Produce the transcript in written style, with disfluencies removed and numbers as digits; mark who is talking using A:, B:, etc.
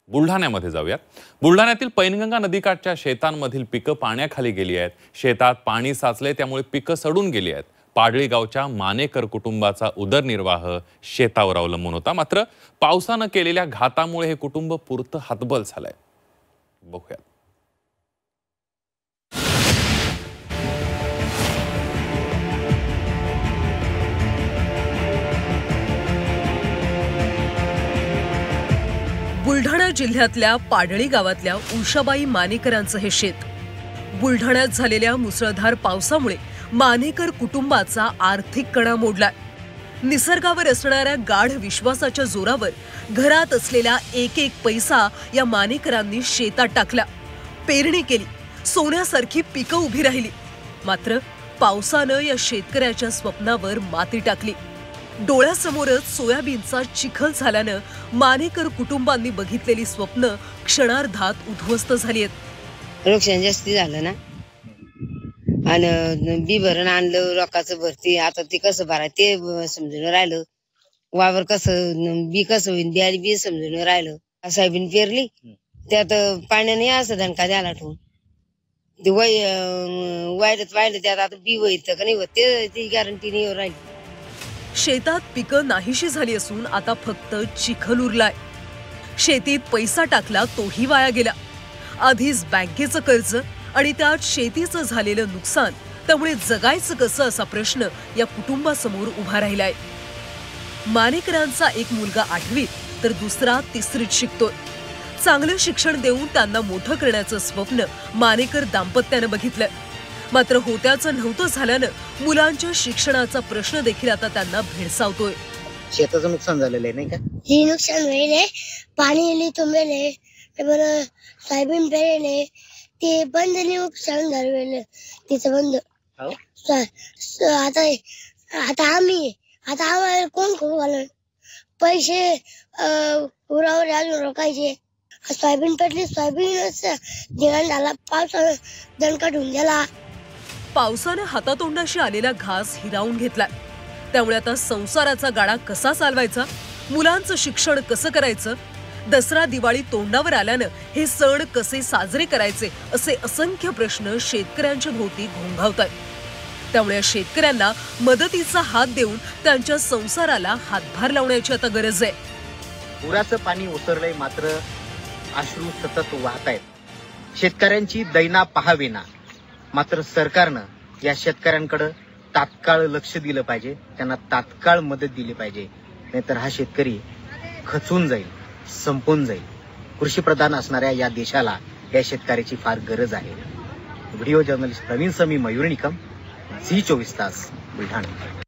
A: बुलढाण्यामध्ये जाऊयात। बुलढाण्यातील पैनगंगा नदीकाठच्या शेतांमधील पिकं पाण्याखाली गेली आहेत। शेतात पाणी साचले त्यामुळे पिकं सडून गेली आहेत। पाडळी गावच्या मानेकर कुटुंबाचा उदरनिर्वाह शेतावर अवलंबून होता, मात्र पावसाने केलेल्या घातामुळे हे कुटुंब पुरतं हतबल झालंय। बघूया।
B: बुलढाणा जिल्ह्यातल्या पाडळी गावातल्या उषाबाई मानेकरांचं हे शेत। बुलढाण्यात झालेल्या मुसळधार पावसामुळे मानेकर कुटुंबाचा आर्थिक कणा मोडलाय। निसर्गावर असणाऱ्या गाढ विश्वासाच्या जोरावर घरात असलेला एक एक पैसा या मानेकरांनी शेतात टाकला। पेरणी केली, सोन्यासारखी पिकं उभी राहिली, मात्र पावसानं या शेतकऱ्याच्या स्वप्नावर माती टाकली। डोळ्यासमोरच सोयाबीनचा चिखल झाल्यानं मानेकर कुटुंबांनी बघितलेली स्वप्न क्षणार्धात उद्ध्वस्त झाली आहेत।
C: नुकसान जास्ती झालं ना, आणि बी भरण आणलं लोकांचं भरती, आता ते कसं भराय ते समजून राहिलं। वावर कसं बी कसं होईल बी समजून राहिलं। सोयाबीन पेरली त्यात पाण्याने असं दणका द्यायला ठेवून ते वाहिलं त्यात आता बी होईल तर नाही होत ती गॅरंटी नाही राहिली।
B: शेतात पिकं नाहीशी झाली असून आता फक्त चिखल उरलाय। शेतीत पैसा टाकला तोही वाया गेला। आधीच बँकेचं कर्ज आणि त्यात शेतीचं झालेलं नुकसान, त्यामुळे जगायचं कसं असा प्रश्न या कुटुंबासमोर उभा राहिलाय। मानेकरांचा एक मुलगा 8वीत तर दुसरा 3रीत शिकतोय। चांगलं शिक्षण देऊन त्यांना मोठं करण्याचं स्वप्न मानेकर दाम्पत्यानं बघितलंय, मात्र होत्याचं नव्हतं झाल्यानं मुलांच्या शिक्षणाचा प्रश्न देखील आता त्यांना भेडसावतोय।
D: शेताचं नुकसान झालेलं आहे नाही का?
E: हे नुकसान व्हायले, पाणी तुंबले, बरं सोयाबीन पेरले ते बंद नुकसान झालं तिचं बंद। आता आम्हाला कोण खाऊ घालून पैसे उरावर अजून रोखायचे। सोयाबीन पेटली, सोयाबीनच जेवण झाला, पावसानं दणका ढून गेला।
B: पावसानं हातातोंडाशी आलेला घास हिरावून घेतलाय, त्यामुळे आता संसाराचा गाडा कसा चालवायचा, मुलांचं शिक्षण कसं करायचं, दसरा दिवाळी तोंडावर आल्यानं हे सण कसे साजरे करायचे असे असंख्य प्रश्न शेतकऱ्यांच्या भोवती घोंघावतात। त्यामुळे शेतकऱ्यांना मदतीचा हात देऊन त्यांच्या संसाराला हातभार लावण्याची आता गरज आहे।
D: पुराचं पाणी ओसरलंय, मात्र अश्रू सतत वाहत आहेत। शेतकऱ्यांची दैना पाहावेना, मात्र सरकारनं या शेतकऱ्यांकडे तात्काळ लक्ष दिलं पाहिजे, त्यांना तात्काळ मदत दिली पाहिजे, नाहीतर हा शेतकरी खचून जाईल, संपून जाईल। कृषीप्रधान असणाऱ्या या देशाला या शेतकऱ्याची फार गरज आहे। व्हिडिओ जर्नलिस्ट प्रवीण समी, मयूर निकम, झी 24 तास, बुलढाणा।